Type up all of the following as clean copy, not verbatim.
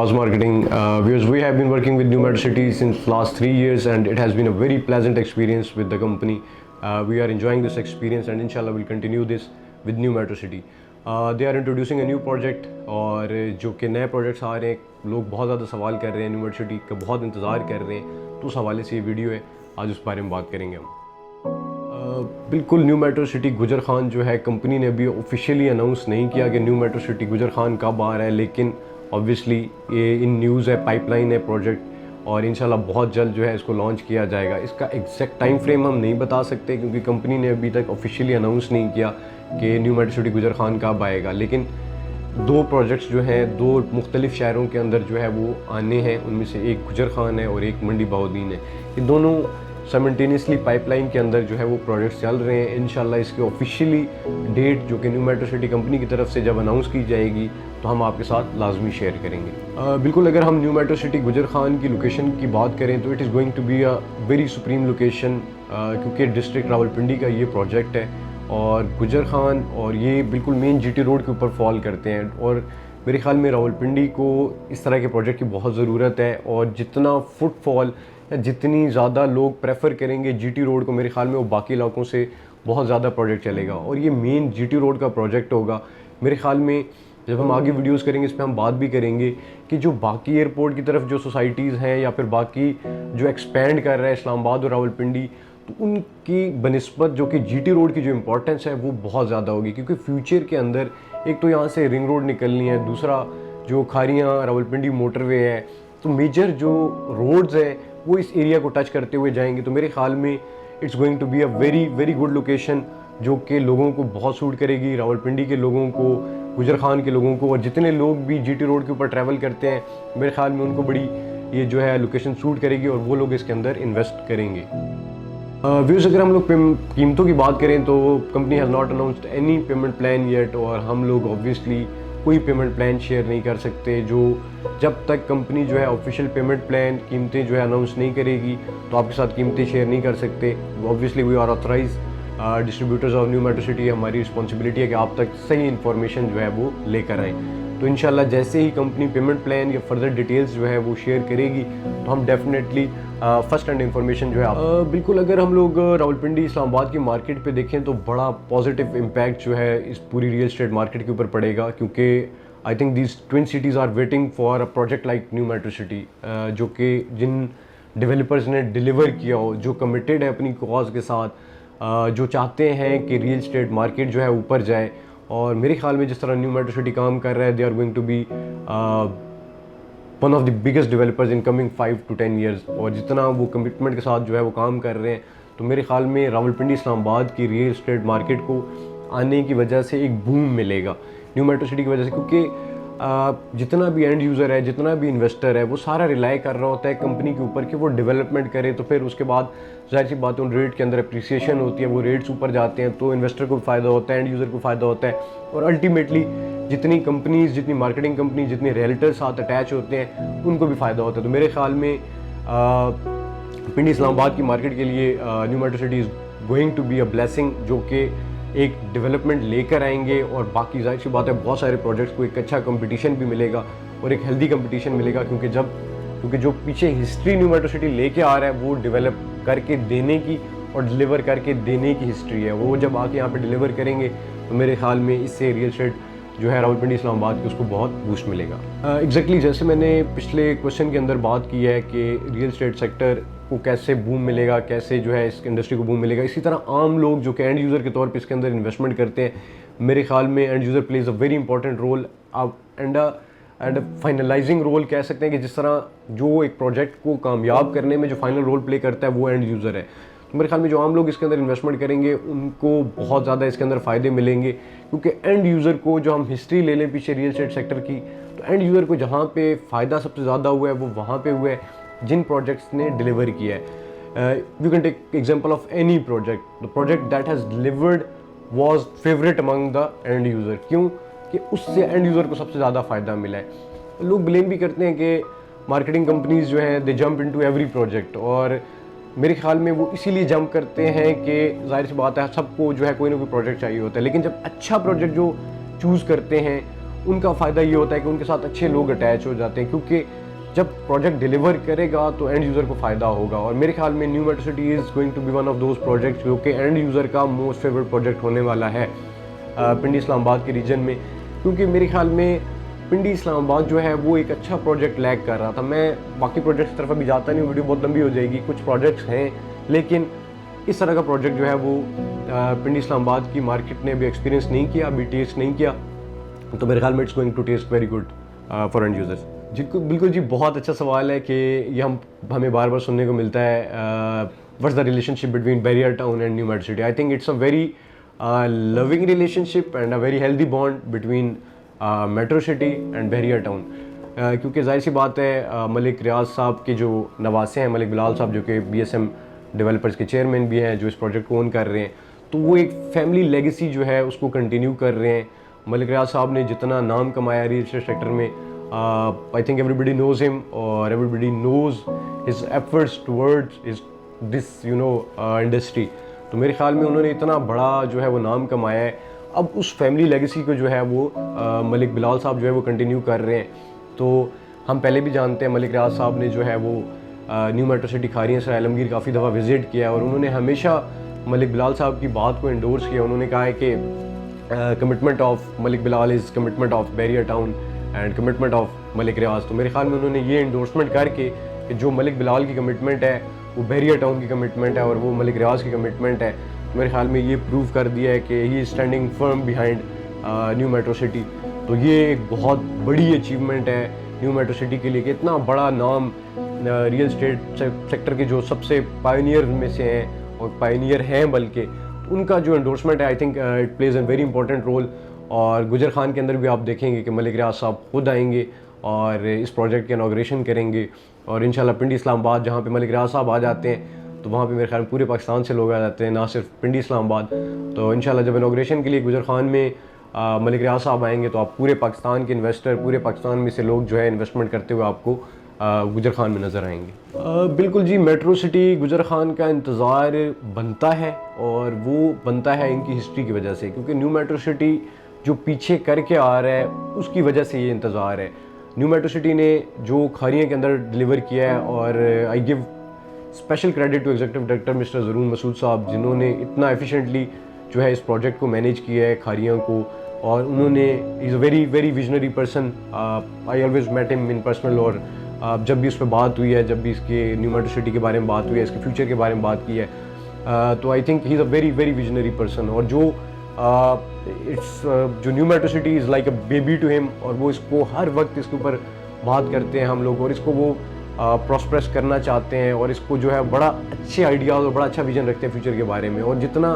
mass marketing. Because we have been working with New Metro City since last 3 years, and it has been a very pleasant experience with the company. We are enjoying this experience, and inshallah we'll continue this with New Metro City. They are introducing a new project, और जो कि नए projects आ रहे हैं, लोग बहुत ज़्यादा सवाल कर रहे हैं, न्यू मेट्रो सिटी का बहुत इंतज़ार कर रहे हैं, तो उस हवाले से ये वीडियो है। आज उस बारे में बात करेंगे हम। बिल्कुल न्यू मेट्रो सिटी गुजर खान जो है, कंपनी ने अभी ऑफिशियली अनाउंस नहीं किया कि न्यू मेट्रो सिटी गुजर खान कब आ रहा है, लेकिन ऑब्वियसली ये इन न्यूज़ है, पाइपलाइन है प्रोजेक्ट, और इंशाल्लाह बहुत जल्द जो है इसको लॉन्च किया जाएगा। इसका एग्जैक्ट टाइम फ्रेम हम नहीं बता सकते क्योंकि कंपनी ने अभी तक ऑफिशियली अनाउंस नहीं किया कि न्यू मेट्रो सिटी गुजर खान कब आएगा। लेकिन दो प्रोजेक्ट्स जो हैं, दो मुख्तलिफ शहरों के अंदर जो है वो आने हैं, उनमें से एक गुजर खान है और एक मंडी बहाउद्दीन है। ये दोनों साइमल्टेनियसली पाइपलाइन के अंदर जो है वो प्रोजेक्ट्स चल रहे हैं। इंशाल्लाह इसकी ऑफिशियली डेट जो कि न्यू मेट्रो सिटी कंपनी की तरफ से जब अनाउंस की जाएगी तो हम आपके साथ लाजमी शेयर करेंगे। बिल्कुल, अगर हम न्यू मेट्रो सिटी गुजर खान की लोकेशन की बात करें तो it is going to be a very supreme location, क्योंकि डिस्ट्रिक्ट रावलपिंडी का ये प्रोजेक्ट है और गुजर खान और ये बिल्कुल मेन जीटी रोड के ऊपर फॉल करते हैं। और मेरे ख्याल में रावलपिंडी को इस तरह के प्रोजेक्ट की बहुत ज़रूरत है, और जितना फुटफॉल या जितनी ज़्यादा लोग प्रेफर करेंगे जीटी रोड को, मेरे ख्याल में वो बाकी इलाकों से बहुत ज़्यादा प्रोजेक्ट चलेगा। और ये मेन जीटी रोड का प्रोजेक्ट होगा। मेरे ख्याल में जब हम आगे वीडियोस करेंगे इस पर हम बात भी करेंगे कि जो बाकी एयरपोर्ट की तरफ जो सोसाइटीज़ हैं या फिर बाकी जो एक्सपेंड कर रहा है इस्लामाबाद और रावलपिंडी, तो उनकी बनिस्बत जो कि जीटी रोड की जो इम्पोर्टेंस है वो बहुत ज़्यादा होगी, क्योंकि फ्यूचर के अंदर एक तो यहाँ से रिंग रोड निकलनी है, दूसरा जो खारियाँ रावलपिंडी मोटरवे है, तो मेजर जो रोड्स हैं वो इस एरिया को टच करते हुए जाएंगे। तो मेरे ख्याल में it's going to be a very very good location जो कि लोगों को बहुत सूट करेगी, रावलपिंडी के लोगों को, गुजर खान के लोगों को, और जितने लोग भी जीटी रोड के ऊपर ट्रैवल करते हैं मेरे ख्याल में उनको बड़ी ये जो है लोकेशन सूट करेगी और वो लोग इसके अंदर इन्वेस्ट करेंगे। व्यूज़, अगर हम लोग कीमतों की बात करें तो company has not announced any payment plan yet, और हम लोग ऑब्वियसली कोई पेमेंट प्लान शेयर नहीं कर सकते। जो जब तक कंपनी जो है ऑफिशियल पेमेंट प्लान कीमतें जो है अनाउंस नहीं करेगी तो आपके साथ कीमतें शेयर नहीं कर सकते। Obviously we are authorise distributors of new metro city, हमारी रिस्पॉन्सिबिलिटी है कि आप तक सही इन्फॉर्मेशन जो है वो लेकर आएँ। तो इंशाल्लाह जैसे ही कंपनी पेमेंट प्लान या फर्दर डिटेल्स जो है वो शेयर करेगी तो हम डेफिनेटली फर्स्ट हैंड इन्फॉर्मेशन जो है बिल्कुल, अगर हम लोग रावलपिंडी इस्लामाबाद की मार्केट पे देखें तो बड़ा पॉजिटिव इम्पैक्ट जो है इस पूरी रियल एस्टेट मार्केट के ऊपर पड़ेगा, क्योंकि I think these twin cities are waiting for a project like new metro city, जो कि जिन डेवलपर्स ने डिलीवर किया हो, जो कमिटेड है अपनी कॉज के साथ, जो चाहते हैं कि रियल एस्टेट मार्केट जो है ऊपर जाए। और मेरे ख्याल में जिस तरह न्यू मेट्रो सिटी काम कर रहा है, they are going to be one of the biggest developers in coming 5 to 10 years। और जितना वो कमिटमेंट के साथ जो है वो काम कर रहे हैं, तो मेरे ख्याल में रावलपिंडी इस्लामाबाद की रियल एस्टेट मार्केट को आने की वजह से एक बूम मिलेगा न्यू मेट्रो सिटी की वजह से, क्योंकि जितना भी एंड यूज़र है, जितना भी इन्वेस्टर है, वो सारा रिलाई कर रहा होता है कंपनी के ऊपर कि वो डेवलपमेंट करे। तो फिर उसके बाद जाहिर सी बात है उन रेट के अंदर अप्रिसिएशन होती है, वो रेट्स ऊपर जाते हैं तो इन्वेस्टर को फ़ायदा होता है, एंड यूज़र को फ़ायदा होता है। और अल्टीमेटली जितनी कंपनीज, जितनी मार्केटिंग कंपनी, जितने रियल्टर साथ अटैच होते हैं उनको भी फ़ायदा होता है। तो मेरे ख्याल में पिंडी इस्लामाबाद की मार्केट के लिए new metro city is going to be a blessing, जो कि एक डेवलपमेंट लेकर आएंगे। और बाकी जाहिर सी बात है बहुत सारे प्रोजेक्ट्स को एक अच्छा कंपटीशन भी मिलेगा और एक हेल्दी कंपटीशन मिलेगा, क्योंकि जो पीछे हिस्ट्री न्यू मेट्रो सिटी लेके आ रहा है वो डेवलप करके देने की और डिलीवर करके देने की हिस्ट्री है। वो जब आके यहाँ पे डिलीवर करेंगे तो मेरे ख्याल में इससे रियल एस्टेट जो है रावलपिंडी इस्लामाबाद की उसको बहुत बूस्ट मिलेगा। एग्जैक्टली जैसे मैंने पिछले क्वेश्चन के अंदर बात की है कि रियल एस्टेट सेक्टर को कैसे बूम मिलेगा, कैसे जो है इस इंडस्ट्री को बूम मिलेगा, इसी तरह आम लोग जो कि एंड यूज़र के तौर पे इसके अंदर इन्वेस्टमेंट करते हैं, मेरे ख्याल में and user plays a very important role and finalising role कह सकते हैं कि जिस तरह जो एक प्रोजेक्ट को कामयाब करने में जो फाइनल रोल प्ले करता है वो एंड यूज़र है। तो मेरे ख्याल में जो आम लोग इसके अंदर इन्वेस्टमेंट करेंगे उनको बहुत ज़्यादा इसके अंदर फ़ायदे मिलेंगे, क्योंकि एंड यूज़र को, जो हम हिस्ट्री ले लें पीछे रियल एस्टेट सेक्टर की, तो एंड यूज़र को जहाँ पे फ़ायदा सबसे ज़्यादा हुआ है वो वहाँ पे हुआ है जिन प्रोजेक्ट्स ने डिलीवर किया है। You can take example of any project, the project that has delivered was favourite among the end user. क्यों? कि उससे एंड यूज़र को सबसे ज़्यादा फ़ायदा मिला है। लोग ब्लेम भी करते हैं कि मार्केटिंग कंपनीज जो हैं दे जंप इनटू एवरी प्रोजेक्ट, और मेरे ख्याल में वो इसीलिए जंप करते हैं कि जाहिर सी बात है सबको जो है कोई ना कोई प्रोजेक्ट चाहिए होता है, लेकिन जब अच्छा प्रोजेक्ट जो चूज़ करते हैं उनका फ़ायदा ये होता है कि उनके साथ अच्छे लोग अटैच हो जाते हैं, क्योंकि जब प्रोजेक्ट डिलीवर करेगा तो एंड यूज़र को फ़ायदा होगा। और मेरे ख्याल में new metro city is going to be one of those projects जो कि एंड यूज़र का मोस्ट फेवरेट प्रोजेक्ट होने वाला है पिंडी इस्लामाबाद के रीजन में, क्योंकि मेरे ख्याल में पिंडी इस्लामाबाद जो है वो एक अच्छा प्रोजेक्ट लैग कर रहा था। मैं बाकी प्रोजेक्ट्स की तरफ अभी जाता नहीं, वीडियो बहुत लंबी हो जाएगी, कुछ प्रोजेक्ट्स हैं, लेकिन इस तरह का प्रोजेक्ट जो है वो पिंडी इस्लामाबाद की मार्केट ने अभी एक्सपीरियंस नहीं किया, अभी टेस्ट नहीं किया, तो मेरे ख्याल में it's going to test very good for end users. जी बिल्कुल जी, बहुत अच्छा सवाल है कि ये हमें बार बार सुनने को मिलता है, what's the relationship between barrier town and new metro city. I think it's a very loving relationship and a very healthy bond between metro city and barrier town, क्योंकि जाहिर सी बात है मलिक रियाज साहब के जो नवासे हैं, मलिक बिलाल साहब जो कि BSM डेवलपर्स के चेयरमैन भी हैं, जो इस प्रोजेक्ट को ओन कर रहे हैं, तो वो एक फैमिली लेगेसी जो है उसको कंटिन्यू कर रहे हैं। मलिक रियाज साहब ने जितना नाम कमाया रियल एस्टेट सेक्टर में, I think everybody knows him और everybody knows his efforts towards his this industry. तो मेरे ख्याल में उन्होंने इतना बड़ा जो है वो नाम कमाया है, अब उस फैमिली लेगेसी को जो है वो मलिक बिलाल साहब जो है वो कंटिन्यू कर रहे हैं। तो हम पहले भी जानते हैं मलिक रियाज साहब ने जो है वो न्यू मेट्रो सिटी खारियां सराय आलमगीर काफ़ी दफ़ा विज़िट किया और उन्होंने हमेशा मलिक बिलाल साहब की बात को एंडोर्स किया। उन्होंने कहा है कि commitment of Malik Bilal is commitment of Bahria town and commitment of Malik Riaz. तो मेरे ख्याल में उन्होंने ये एंडोर्समेंट करके कि जो मलिक बिलाल की कमिटमेंट है वो बैरियर टाउन की कमिटमेंट है और वो मलिक रियाज की कमिटमेंट है, मेरे ख्याल में ये प्रूव कर दिया है कि he is standing firm behind new metro city. तो ये एक बहुत बड़ी अचीवमेंट है न्यू मेट्रो सिटी के लिए कि इतना बड़ा नाम रियल एस्टेट सेक्टर के जो सबसे पायनियर में से हैं और पायनियर हैं, बल्कि उनका जो एंडोर्समेंट है, I think it plays a very important role. और गुजर खान के अंदर भी आप देखेंगे कि मलिक रियाज साहब खुद आएंगे और इस प्रोजेक्ट के इनॉग्रेशन करेंगे, और इंशाल्लाह पिंडी इस्लामाबाद जहाँ पे मलिक रियाज साहब आ जाते हैं तो वहाँ पे मेरे ख्याल में पूरे पाकिस्तान से लोग आ जाते हैं, ना सिर्फ पिंडी इस्लामाबाद। तो इंशाल्लाह जब इनॉग्रेशन के लिए गुजर खान में मलिक रियाज साहब आएंगे तो आप पूरे पाकिस्तान के इन्वेस्टर, पूरे पाकिस्तान में से लोग जो है इन्वेस्टमेंट करते हुए आपको गुजर खान में नज़र आएंगे। बिल्कुल जी, मेट्रो सिटी गुजर खान का इंतज़ार बनता है और वो बनता है इनकी हिस्ट्री की वजह से, क्योंकि न्यू मेट्रो सिटी जो पीछे करके आ रहा है उसकी वजह से ये इंतज़ार है। न्यू मेट्रो सिटी ने जो खारियां के अंदर डिलीवर किया है, और I give special credit to executive director mister Zaroon Masood साहब, जिन्होंने इतना एफिशिएंटली जो है इस प्रोजेक्ट को मैनेज किया है खारियां को, और उन्होंने is a very very visionary person. I always met him in personal, और जब भी उस पर बात हुई है, जब भी इसके न्यू मेट्रो सिटी के बारे में बात हुई है, इसके फ्यूचर के बारे में बात की है, तो I think he is a very very visionary person. और जो जो new metro city is like a baby to him, और वो इसको हर वक्त इसके ऊपर बात करते हैं हम लोग, और इसको वो प्रॉस्परस करना चाहते हैं, और इसको जो है बड़ा अच्छे आइडियाज़ और बड़ा अच्छा विजन रखते हैं फ्यूचर के बारे में। और जितना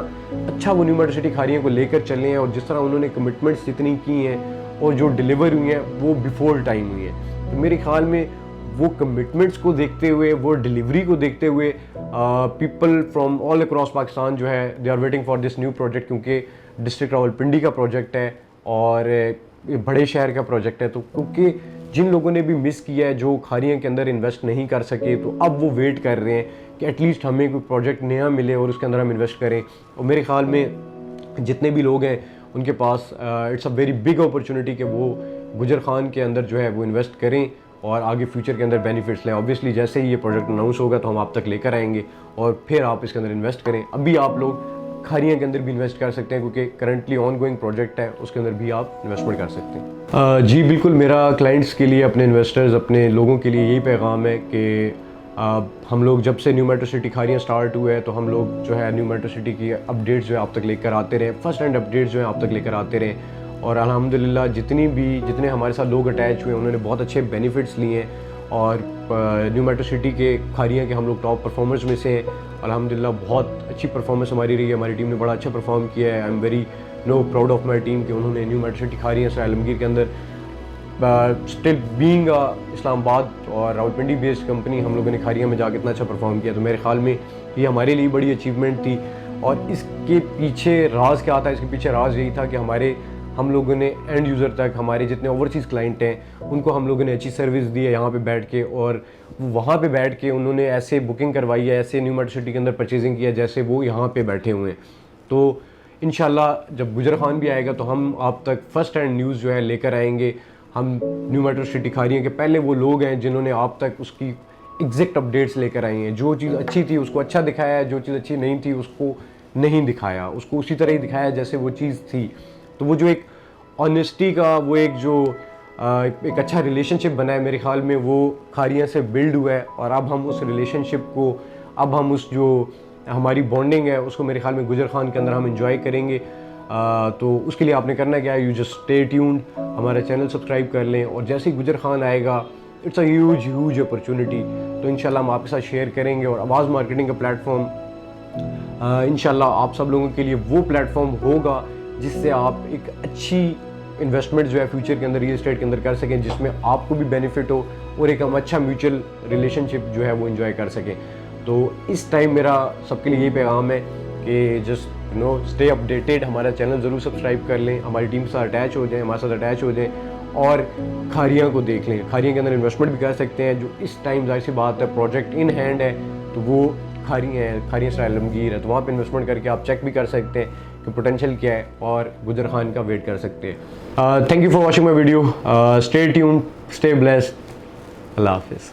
अच्छा वो न्यू मेट्रो सिटी खारियों को लेकर चले हैं, और जिस तरह उन्होंने कमिटमेंट्स जितनी की हैं और जो डिलीवर हुई हैं वो बिफोर टाइम हुई हैं, तो मेरे ख्याल में वो कमिटमेंट्स को देखते हुए, वो डिलीवरी को देखते हुए, people from all across Pakistan जो है they are waiting for this new project, क्योंकि डिस्ट्रिक्ट रावलपिंडी का प्रोजेक्ट है और ये बड़े शहर का प्रोजेक्ट है। तो क्योंकि जिन लोगों ने भी मिस किया है, जो खारियां के अंदर इन्वेस्ट नहीं कर सके, तो अब वो वेट कर रहे हैं कि एटलीस्ट हमें कोई प्रोजेक्ट नया मिले और उसके अंदर हम इन्वेस्ट करें। और मेरे ख्याल में जितने भी लोग हैं उनके पास it's a very big opportunity कि वो गुजर खान के अंदर जो है वो इन्वेस्ट करें और आगे फ्यूचर के अंदर बेनिफिट्स लें। ऑब्वियसली जैसे ही ये प्रोजेक्ट अनाउंस होगा तो हम आप तक लेकर आएंगे और फिर आप इसके अंदर इन्वेस्ट करें। अभी आप लोग खारियां के अंदर भी इन्वेस्ट कर सकते हैं, क्योंकि करंटली ऑन गोइंग प्रोजेक्ट है, उसके अंदर भी आप इन्वेस्टमेंट कर सकते हैं। जी बिल्कुल, मेरा क्लाइंट्स के लिए, अपने इन्वेस्टर्स, अपने लोगों के लिए यही पैगाम है कि हम लोग जब से new metro city Khariyan start हुए हैं तो हम लोग जो है न्यू मेट्रो सिटी की अपडेट्स जो है आप तक लेकर आते रहे, फर्स्ट हैंड अपडेट्स जो है आप तक लेकर आते रहे। और अल्हम्दुलिल्लाह जितने हमारे साथ लोग अटैच हुए उन्होंने बहुत अच्छे बेनिफिट्स लिए हैं, और न्यू मेट्रो सिटी के खारियां के हम लोग टॉप परफॉर्मर्स में से हैं। अल्हम्दुलिल्लाह बहुत अच्छी परफॉर्मेंस हमारी रही है, हमारी टीम ने बड़ा अच्छा परफॉर्म किया है। I am very proud of my team कि उन्होंने न्यू मेट्रो सिटी खारियां सराय आलमगीर के अंदर स्टिल बीइंग इस्लामाबाद और रावलपिंडी बेस्ड कंपनी, हम लोगों ने खारियां में जाकर इतना अच्छा परफॉर्म किया। तो मेरे ख्याल में ये हमारे लिए बड़ी अचीवमेंट थी। और इसके पीछे राज क्या था? इसके पीछे राज यही था कि हम लोगों ने एंड यूज़र तक, हमारे जितने ओवरसीज़ क्लाइंट हैं उनको हम लोगों ने अच्छी सर्विस दी है यहाँ पे बैठ के, और वहाँ पे बैठ के उन्होंने ऐसे बुकिंग करवाई है, ऐसे न्यू मेट्रो सिटी के अंदर परचेजिंग किया जैसे वो यहाँ पे बैठे हुए हैं। तो इंशाल्लाह जब गुजर खान भी आएगा तो हम आप तक फर्स्ट हैंड न्यूज़ जो है लेकर आएंगे। हम न्यू मेट्रो सिटी खारियां के पहले वो लोग हैं जिन्होंने आप तक उसकी एग्जैक्ट अपडेट्स लेकर आई हैं। जो चीज़ अच्छी थी उसको अच्छा दिखाया है, जो चीज़ अच्छी नहीं थी उसको नहीं दिखाया, उसको उसी तरह ही दिखाया जैसे वो चीज़ थी। तो वो जो एक ऑनेस्टी का वो एक जो एक अच्छा रिलेशनशिप बना है मेरे ख्याल में वो खारियां से बिल्ड हुआ है। और अब हम उस रिलेशनशिप को, अब हम उस जो हमारी बॉन्डिंग है उसको मेरे ख्याल में गुजर खान के अंदर हम इंजॉय करेंगे। तो उसके लिए आपने करना क्या है, यू जस्ट स्टे ट्यून्ड, हमारा चैनल सब्सक्राइब कर लें और जैसे ही गुजर खान आएगा इट्स अ ह्यूज अपॉर्चुनिटी, तो इंशाल्लाह हम आपके साथ शेयर करेंगे। और आवाज़ मार्केटिंग का प्लेटफॉर्म इंशाल्लाह आप सब लोगों के लिए वो प्लेटफॉर्म होगा जिससे आप एक अच्छी इन्वेस्टमेंट जो है फ्यूचर के अंदर रियल एस्टेट के अंदर कर सकें, जिसमें आपको भी बेनिफिट हो और एक हम अच्छा म्यूचुअल रिलेशनशिप जो है वो एंजॉय कर सकें। तो इस टाइम मेरा सबके लिए यही पैगाम है कि जस्ट स्टे अपडेटेड, हमारा चैनल ज़रूर सब्सक्राइब कर लें, हमारी टीम से अटैच हो जाएं, हमारे साथ अटैच हो जाएं और खारियां को देख लें। खारियां के अंदर इन्वेस्टमेंट भी कर सकते हैं, जो इस टाइम जाहिर सी बात है प्रोजेक्ट इन हैंड है तो वो खारियां हैं, खारियां स्टाइल आलमगीर है, तो वहाँ पे इन्वेस्टमेंट करके आप चेक भी कर सकते हैं कि पोटेंशियल क्या है और गुजर खान का वेट कर सकते हैं। Thank you for watching my video, stay tuned, stay blessed, Allah हाफिज़।